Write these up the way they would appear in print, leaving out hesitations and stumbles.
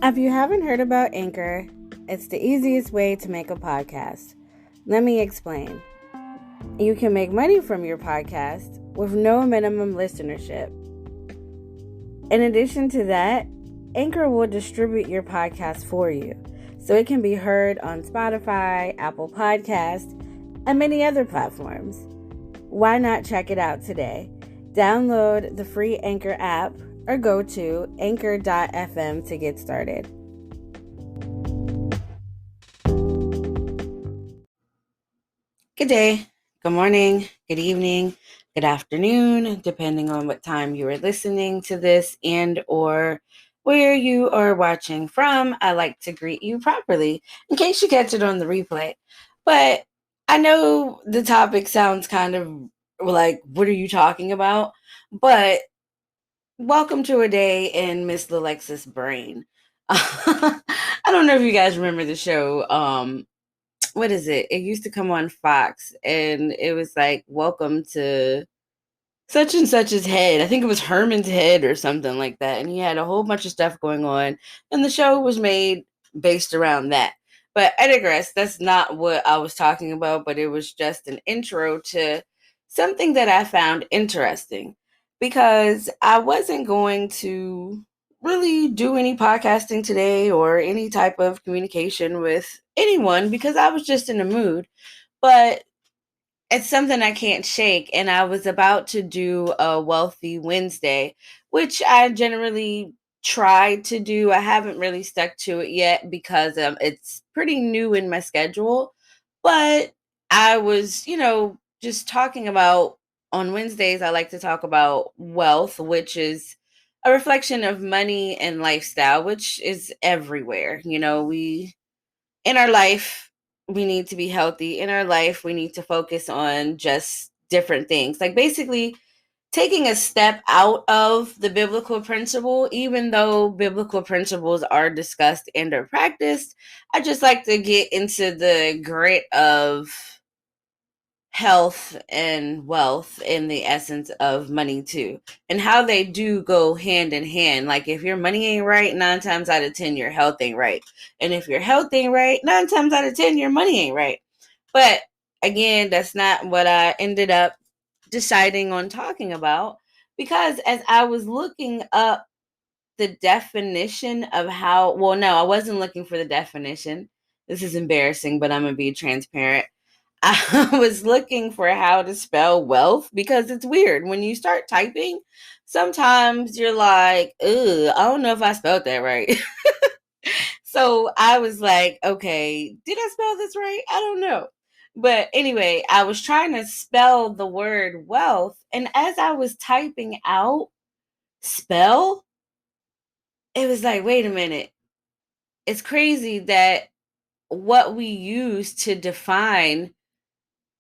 If you haven't heard about Anchor, it's the easiest way to make a podcast. Let me explain. You can make money from your podcast with no minimum listenership. In addition to that, Anchor will distribute your podcast for you, so it can be heard on Spotify, Apple Podcasts, and many other platforms. Why not check it out today? Download the free Anchor app or go to anchor.fm to get started. Good day, good morning, good evening, good afternoon, depending on what time you are listening to this and or where you are watching from. I like to greet you properly in case you catch it on the replay. But I know the topic sounds kind of like, what are you talking about? But welcome to a day in Ms.Lalexis' brain. I don't know if you guys remember the show. What is it? It used to come on Fox, and it was like, welcome to such and such's head. I think it was Herman's head or something like that. And he had a whole bunch of stuff going on, and the show was made based around that. But I digress. That's not what I was talking about, but it was just an intro to something that I found interesting because I wasn't going to really do any podcasting today or any type of communication with anyone because I was just in a mood. But it's something I can't shake. And I was about to do a Wealthy Wednesday, which I generally tried to do. I haven't really stuck to it yet because it's pretty new in my schedule. But I was, just talking about on Wednesdays, I like to talk about wealth, which is a reflection of money and lifestyle, which is everywhere. In our life, we need to be healthy. In our life, we need to focus on just different things. Like basically taking a step out of the biblical principle, even though biblical principles are discussed and are practiced. I just like to get into the grit of health and wealth and the essence of money too, and how they do go hand in hand. Like if your money ain't right, 9 times out of 10 your health ain't right, and if your health ain't right, 9 times out of 10 your money ain't right. But again, that's not what I ended up deciding on talking about, because as I was looking up the definition of how, well, no, I wasn't looking for the definition. This is embarrassing, but I'm gonna be transparent. I was looking for how to spell wealth because it's weird. When you start typing, sometimes you're like, ugh, I don't know if I spelled that right. So I was like, okay, did I spell this right? I don't know. But anyway, I was trying to spell the word wealth. And as I was typing out spell, it was like, wait a minute. It's crazy that what we use to define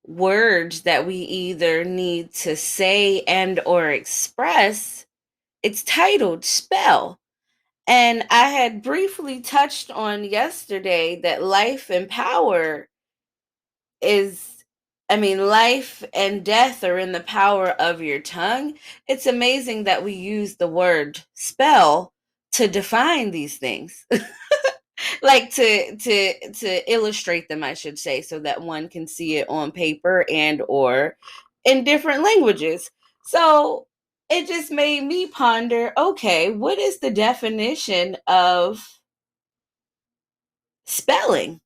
words that we either need to say and or express, it's titled spell. And I had briefly touched on yesterday that life and power is, life and death are in the power of your tongue. It's amazing that we use the word spell to define these things. Like to illustrate them, I should say, so that one can see it on paper and or in different languages. So it just made me ponder, okay, what is the definition of spelling?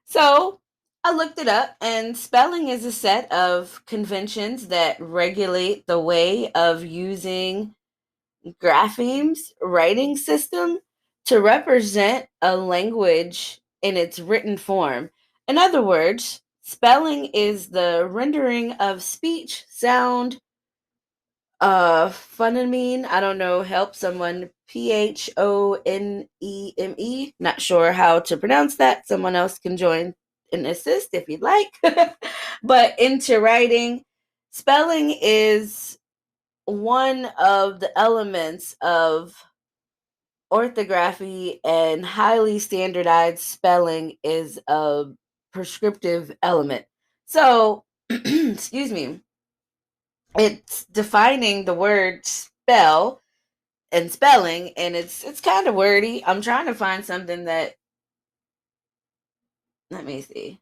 So I looked it up, and spelling is a set of conventions that regulate the way of using graphemes writing system to represent a language in its written form. In other words, spelling is the rendering of speech, sound, phoneme. I don't know, help someone, phoneme. Not sure how to pronounce that. Someone else can join and assist if you'd like. But into writing, spelling is one of the elements of orthography, and highly standardized spelling is a prescriptive element. So, excuse me, it's defining the word spell and spelling, and it's kind of wordy. I'm trying to find something that, let me see.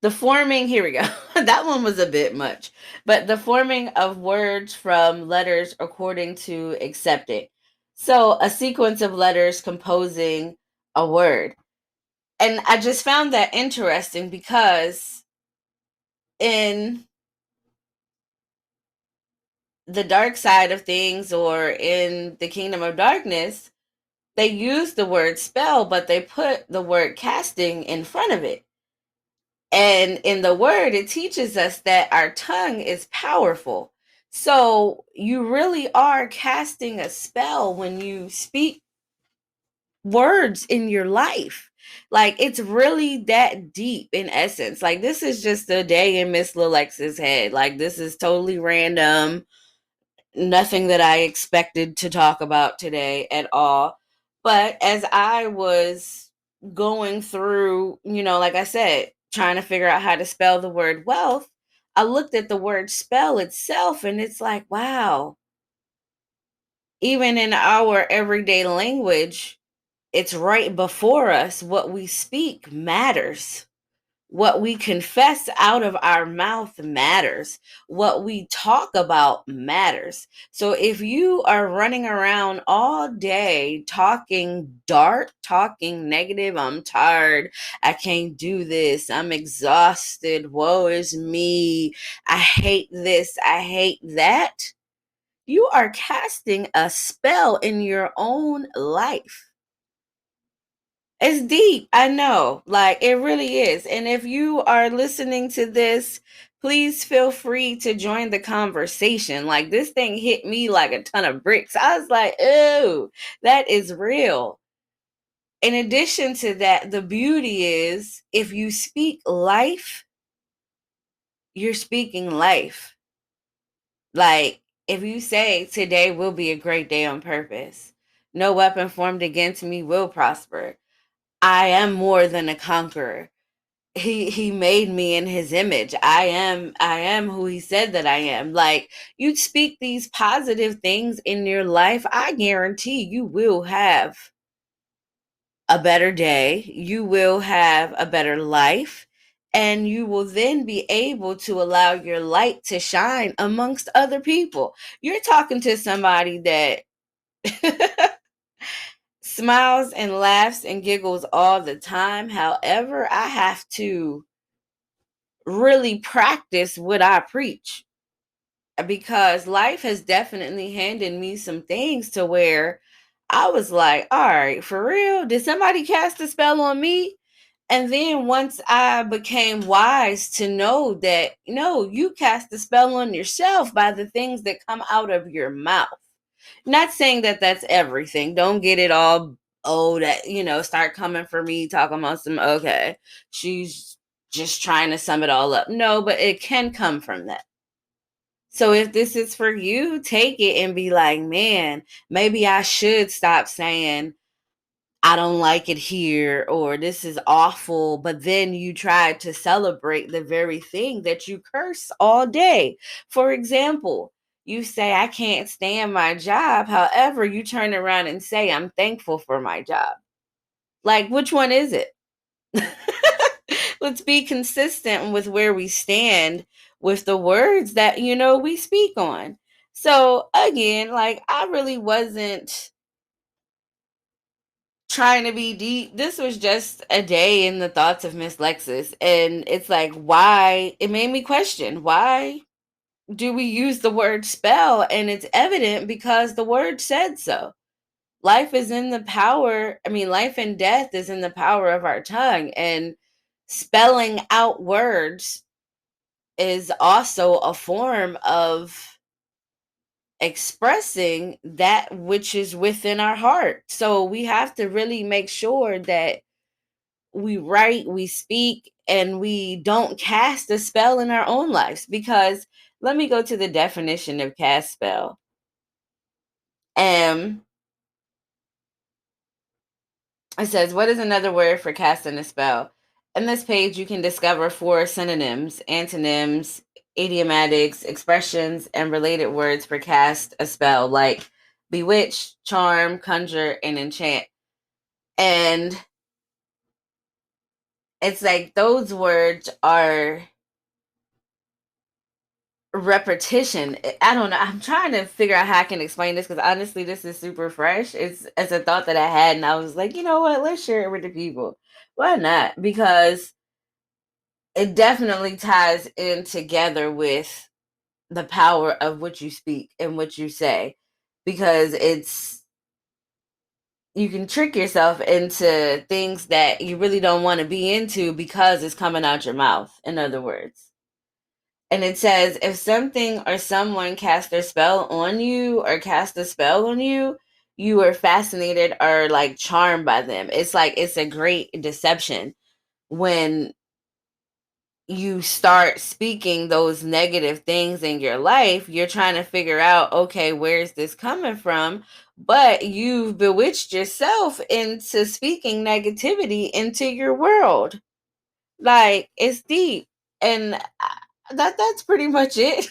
The forming, here we go. That one was a bit much. But the forming of words from letters according to accepted. So a sequence of letters composing a word. And I just found that interesting because in the dark side of things, or in the kingdom of darkness, they use the word spell, but they put the word casting in front of it. And in the word, it teaches us that our tongue is powerful. So you really are casting a spell when you speak words in your life. Like, it's really that deep in essence. Like, this is just a day in Ms.Lalexis Head. Like, this is totally random, nothing that I expected to talk about today at all. But as I was going through, like I said, trying to figure out how to spell the word wealth, I looked at the word spell itself, and it's like, wow, even in our everyday language, it's right before us. What we speak matters. What we confess out of our mouth matters. What we talk about matters. So if you are running around all day talking dark, talking negative, I'm tired, I can't do this, I'm exhausted, woe is me, I hate this, I hate that, you are casting a spell in your own life. It's deep. I know. Like, it really is. And if you are listening to this, please feel free to join the conversation. Like, this thing hit me like a ton of bricks. I was like, "Ooh, that is real." In addition to that, the beauty is, if you speak life, you're speaking life. Like, if you say, today will be a great day on purpose, no weapon formed against me will prosper, I am more than a conqueror. He made me in his image. I am who he said that I am. Like, you speak these positive things in your life, I guarantee you will have a better day, you will have a better life, and you will then be able to allow your light to shine amongst other people. You're talking to somebody that smiles and laughs and giggles all the time. However, I have to really practice what I preach, because life has definitely handed me some things to where I was like, all right, for real? Did somebody cast a spell on me? And then once I became wise to know that, no, you cast a spell on yourself by the things that come out of your mouth. Not saying that that's everything. Don't get it all, oh, that, start coming for me, talking about some, okay, she's just trying to sum it all up. No, but it can come from that. So if this is for you, take it and be like, man, maybe I should stop saying, I don't like it here, or this is awful. But then you try to celebrate the very thing that you curse all day. For example, you say, I can't stand my job. However, you turn around and say, I'm thankful for my job. Like, which one is it? Let's be consistent with where we stand with the words that, we speak on. So again, like, I really wasn't trying to be deep. This was just a day in the thoughts of Ms.Lexis. And it's like, why? It made me question, why do we use the word spell? And it's evident because the word said so. Life is in the power. I mean, life and death is in the power of our tongue. And spelling out words is also a form of expressing that which is within our heart. So we have to really make sure that we write, we speak, and we don't cast a spell in our own lives. Because let me go to the definition of cast spell. It says, what is another word for casting a spell? In this page, you can discover 4 synonyms, antonyms, idiomatics, expressions, and related words for cast a spell, like bewitch, charm, conjure, and enchant. And it's like those words are repetition. I don't know. I'm trying to figure out how I can explain this because honestly, this is super fresh. It's a thought that I had, and I was like, you know what? Let's share it with the people. Why not? Because it definitely ties in together with the power of what you speak and what you say, because it's you can trick yourself into things that you really don't want to be into because it's coming out your mouth, in other words. And it says, if something or someone cast their spell on you or cast a spell on you, you are fascinated or like charmed by them. It's like it's a great deception when you start speaking those negative things in your life. You're trying to figure out, okay, where's this coming from? But you've bewitched yourself into speaking negativity into your world. Like, it's deep. And that's pretty much it.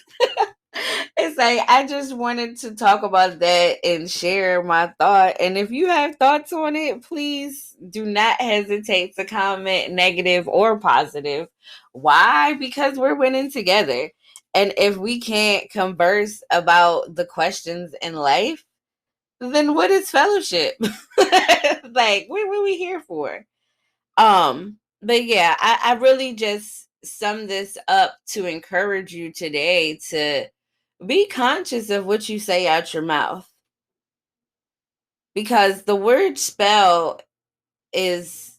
It's like I just wanted to talk about that and share my thought. And if you have thoughts on it, please do not hesitate to comment negative or positive. Why? Because we're winning together. And if we can't converse about the questions in life, then what is fellowship? Like, what are we here for? But yeah, I really just sum this up to encourage you today to be conscious of what you say out your mouth, because the word spell is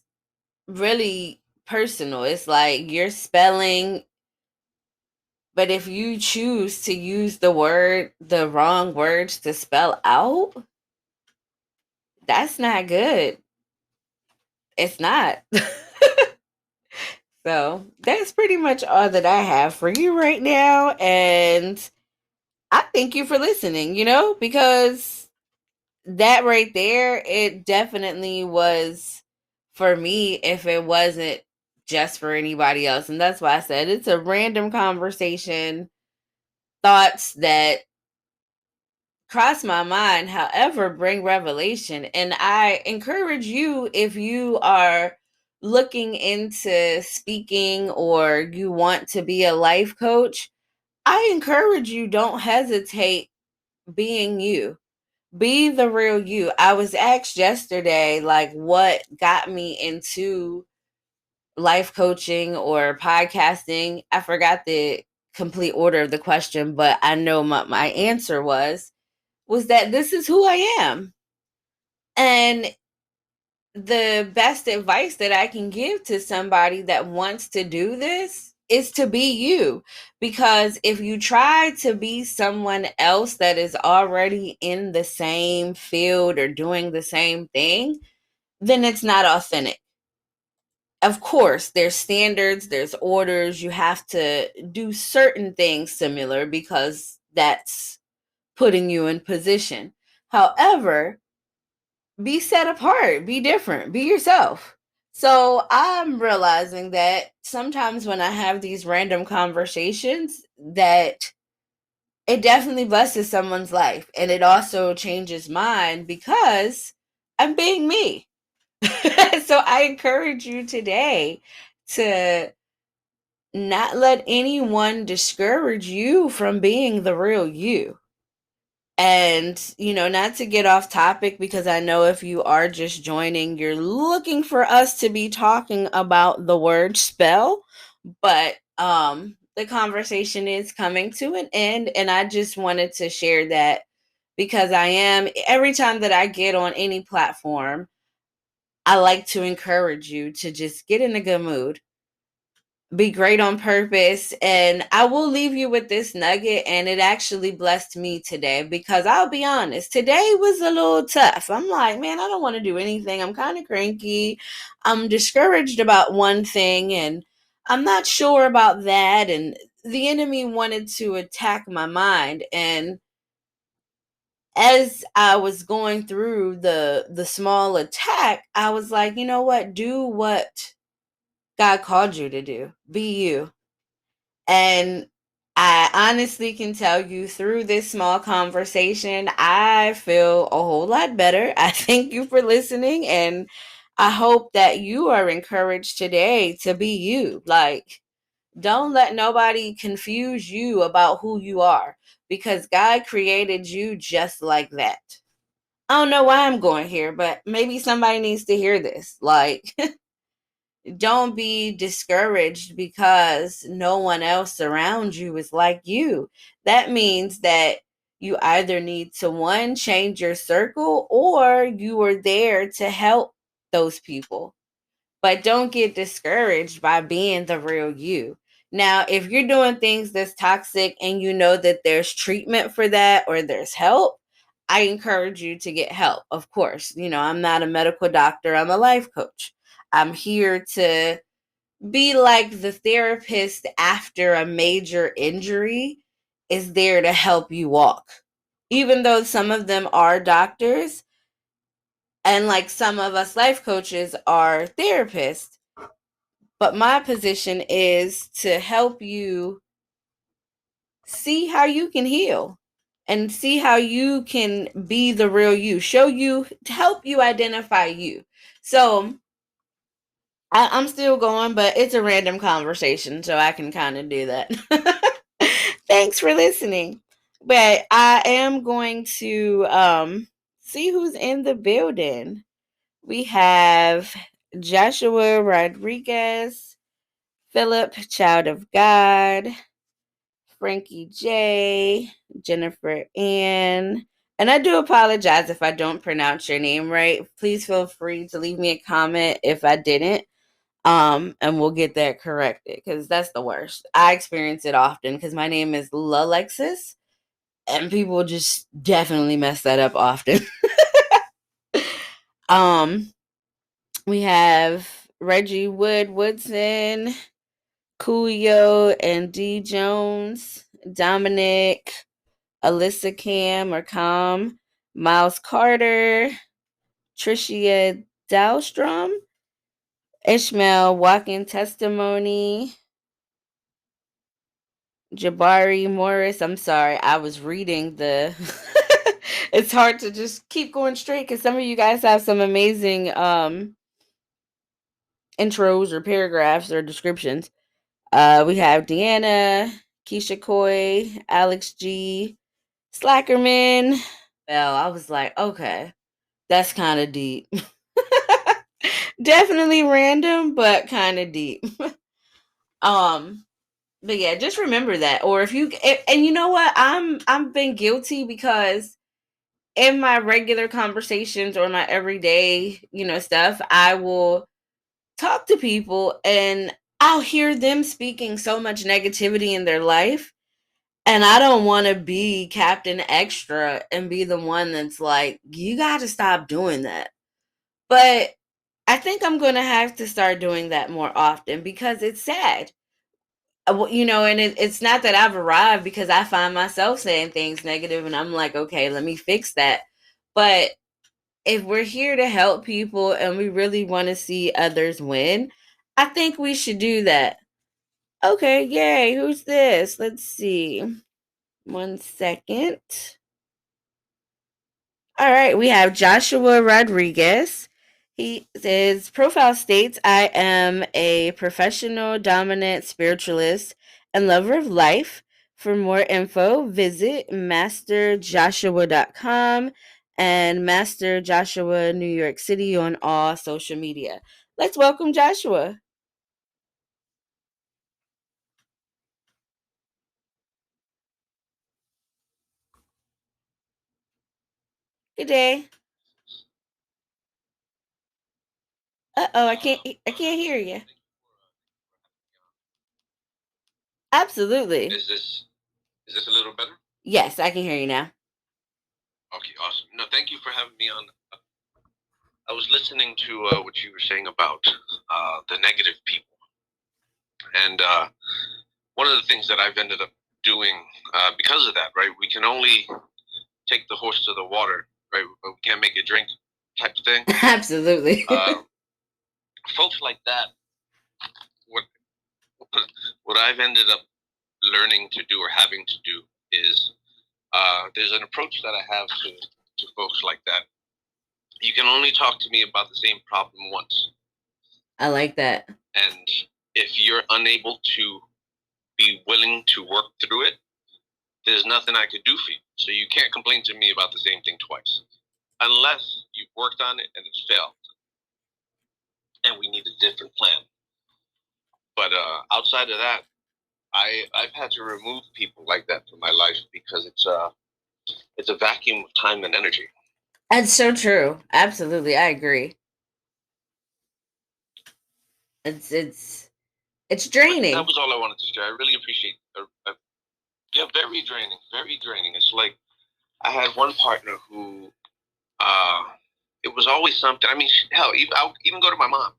really personal. It's like you're spelling, but if you choose to use the wrong words to spell out, that's not good. It's not. So that's pretty much all that I have for you right now. And I thank you for listening, because that right there, it definitely was for me if it wasn't just for anybody else. And that's why I said it's a random conversation, thoughts that cross my mind, however, bring revelation. And I encourage you, if you are looking into speaking or you want to be a life coach, I encourage you, don't hesitate being you. Be the real you. I was asked yesterday, like, what got me into life coaching or podcasting. I forgot the complete order of the question, but I know my answer was that this is who I am. And the best advice that I can give to somebody that wants to do this is to be you. Because if you try to be someone else that is already in the same field or doing the same thing, then it's not authentic. Of course, there's standards, there's orders. You have to do certain things similar because that's putting you in position. However, be set apart, be different, be yourself. So I'm realizing that sometimes when I have these random conversations, that it definitely blesses someone's life, and it also changes mine because I'm being me. So I encourage you today to not let anyone discourage you from being the real you. And, not to get off topic, because I know if you are just joining, you're looking for us to be talking about the word spell, but the conversation is coming to an end, and I just wanted to share that because every time that I get on any platform, I like to encourage you to just get in a good mood, be great on purpose. And I will leave you with this nugget, and it actually blessed me today, because I'll be honest, today was a little tough. I'm like, man, I don't want to do anything. I'm kind of cranky. I'm discouraged about one thing, and I'm not sure about that. And the enemy wanted to attack my mind. And as I was going through the small attack, I was like, you know what? Do what God called you to do. Be you. And I honestly can tell you through this small conversation, I feel a whole lot better. I thank you for listening, and I hope that you are encouraged today to be you. Like, don't let nobody confuse you about who you are, because God created you just like that. I don't know why I'm going here, but maybe somebody needs to hear this. Like, don't be discouraged because no one else around you is like you. That means that you either need to, one, change your circle, or you are there to help those people. But don't get discouraged by being the real you. Now, if you're doing things that's toxic and you know that there's treatment for that or there's help, I encourage you to get help. Of course, I'm not a medical doctor, I'm a life coach. I'm here to be like the therapist after a major injury is there to help you walk. Even though some of them are doctors and like some of us life coaches are therapists, but my position is to help you see how you can heal and see how you can be the real you, show you, to help you identify you. So I'm still going, but it's a random conversation, so I can kind of do that. Thanks for listening. But I am going to see who's in the building. We have Joshua Rodriguez, Philip, Child of God, Frankie J, Jennifer Ann. And I do apologize if I don't pronounce your name right. Please feel free to leave me a comment if I didn't. And we'll get that corrected, because that's the worst. I experience it often because my name is Lalexis, and people just definitely mess that up often. um, we have Reggie Woodson, Coolio and D Jones, Dominic, Alyssa Cam or Com, Miles Carter, Tricia Dahlstrom, Ishmael Walking Testimony, Jabari Morris. I'm sorry, I was reading the. It's hard to just keep going straight because some of you guys have some amazing intros or paragraphs or descriptions. We have Deanna, Keisha Coy, Alex G, Slackerman. Well, I was like, okay, that's kind of deep. Definitely random, but kind of deep. um, but yeah, just remember that. Or if you and you know what, I'm been guilty because in my regular conversations or my everyday, stuff, I will talk to people and I'll hear them speaking so much negativity in their life. And I don't want to be Captain Extra and be the one that's like, you got to stop doing that. But I think I'm going to have to start doing that more often because it's sad. And it's not that I've arrived, because I find myself saying things negative and I'm like, okay, let me fix that. But if we're here to help people and we really want to see others win, I think we should do that. Okay, yay. Who's this? Let's see. 1 second. All right, we have Joshua Rodriguez. His profile states, I am a professional dominant spiritualist and lover of life. For more info, visit masterjoshua.com and Master Joshua New York City on all social media. Let's welcome Joshua. Good day. Uh-oh, I can't hear you. Absolutely. Is this a little better? Yes, I can hear you now. Okay, awesome. No, thank you for having me on. I was listening to what you were saying about the negative people, and one of the things that I've ended up doing because of that, right? We can only take the horse to the water, right? But we can't make it drink, type of thing. Absolutely. Folks like that, what what I've ended up learning to do or having to do is there's an approach that I have to folks like that. You can only talk to me about the same problem once. I like that. And if you're unable to be willing to work through it, there's nothing I could do for you. So you can't complain to me about the same thing twice. Unless you've worked on it and it's failed. And we need a different plan. But outside of that, I've had to remove people like that from my life because it's a vacuum of time and energy. That's so true. Absolutely, I agree. It's draining. But that was all I wanted to share. I really appreciate. Yeah, very draining. Very draining. It's like I had one partner who, it was always something. I mean, hell, I'll even go to my mom.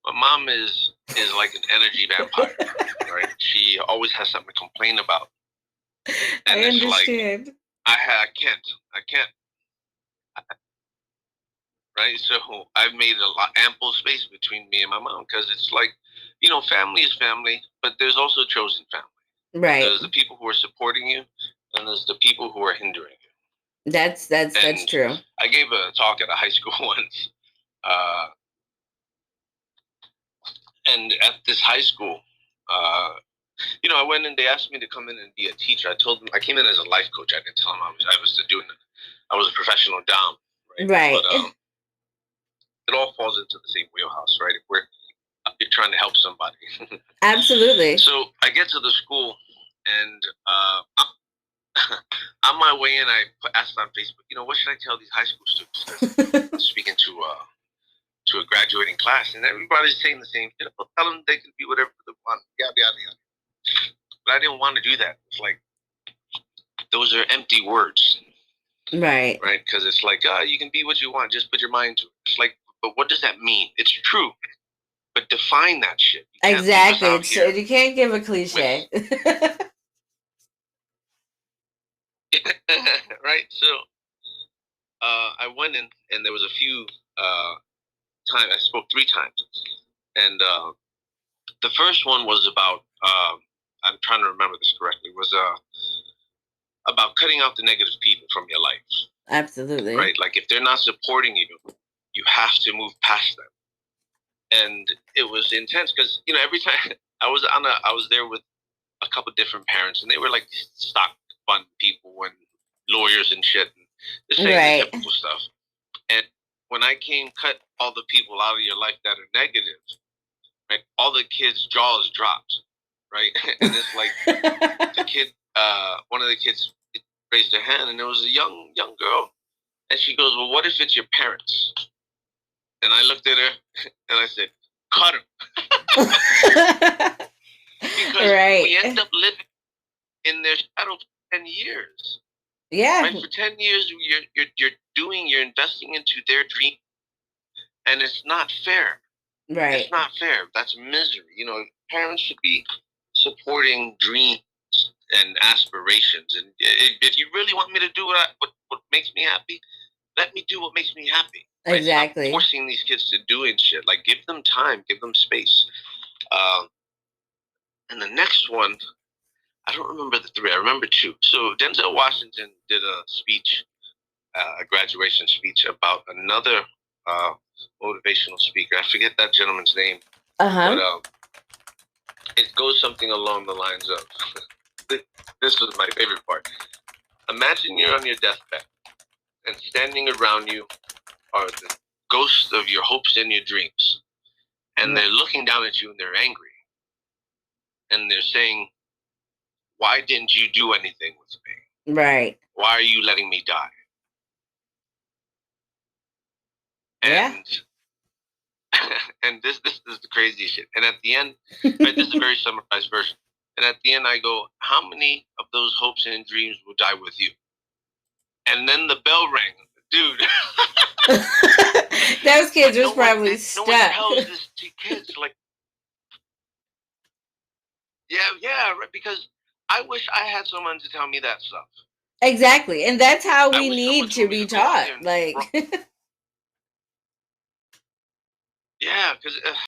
My mom is like an energy vampire, right? She always has something to complain about. And I understand. Like, I can't. Right, so I've made ample space between me and my mom because it's like, family is family, but there's also chosen family. Right. There's the people who are supporting you, and there's the people who are hindering you. That's true. I gave a talk at a high school once, and at this high school, I went in. They asked me to come in and be a teacher. I told them I came in as a life coach. I didn't tell them I was a professional dom. Right. But it all falls into the same wheelhouse, right? If you're trying to help somebody. Absolutely. So I get to the school, and on my way in, I asked on Facebook, what should I tell these high school students? I'm speaking to a graduating class, and everybody's saying the same thing. I'll tell them they can be whatever they want, yada, yada, yada. But I didn't want to do that. It's like, those are empty words. Right. Right? Because it's like, you can be what you want, just put your mind to it. It's like, but what does that mean? It's true. But define that shit. Exactly. So you can't give a cliche. Right? So I went in, and there was a few times. I spoke 3 times. And the first one was about, I'm trying to remember this correctly, was about cutting out the negative people from your life. Absolutely. Right? Like, if they're not supporting you, you have to move past them. And it was intense because, every time I was there with a couple different parents, and they were like stock fund people and lawyers and shit, and just saying the typical stuff. And when I cut all the people out of your life that are negative, right, all the kids' jaws dropped, right? And it's like the kid, one of the kids raised their hand, and there was a young girl, and she goes, "Well, what if it's your parents?" And I looked at her and I said, "Cut them." Because we end up living in their shadow for 10 years. Yeah. Right? For 10 years, you're investing into their dream, and it's not fair. Right. It's not fair. That's misery. Parents should be supporting dreams and aspirations. And if you really want me to do what makes me happy, let me do what makes me happy. Right? Exactly. Stop forcing these kids to do shit. Like, give them time, give them space. And the next one, I don't remember the 3. I remember 2. So Denzel Washington did a speech, a graduation speech about another motivational speaker. I forget that gentleman's name. But it goes something along the lines of, this was my favorite part. Imagine you're on your deathbed, and standing around you are the ghosts of your hopes and your dreams. And they're looking down at you, and they're angry. And they're saying, "Why didn't you do anything with me? Right. Why are you letting me die?" And and this is the crazy shit. And at the end, right, this is a very summarized version. And at the end, I go, "How many of those hopes and dreams will die with you?" And then the bell rang, dude. Those kids was probably stuck. No one tells this to kids, like, yeah, right, because I wish I had someone to tell me that stuff. Exactly, and that's how we need to be taught. Like, yeah, because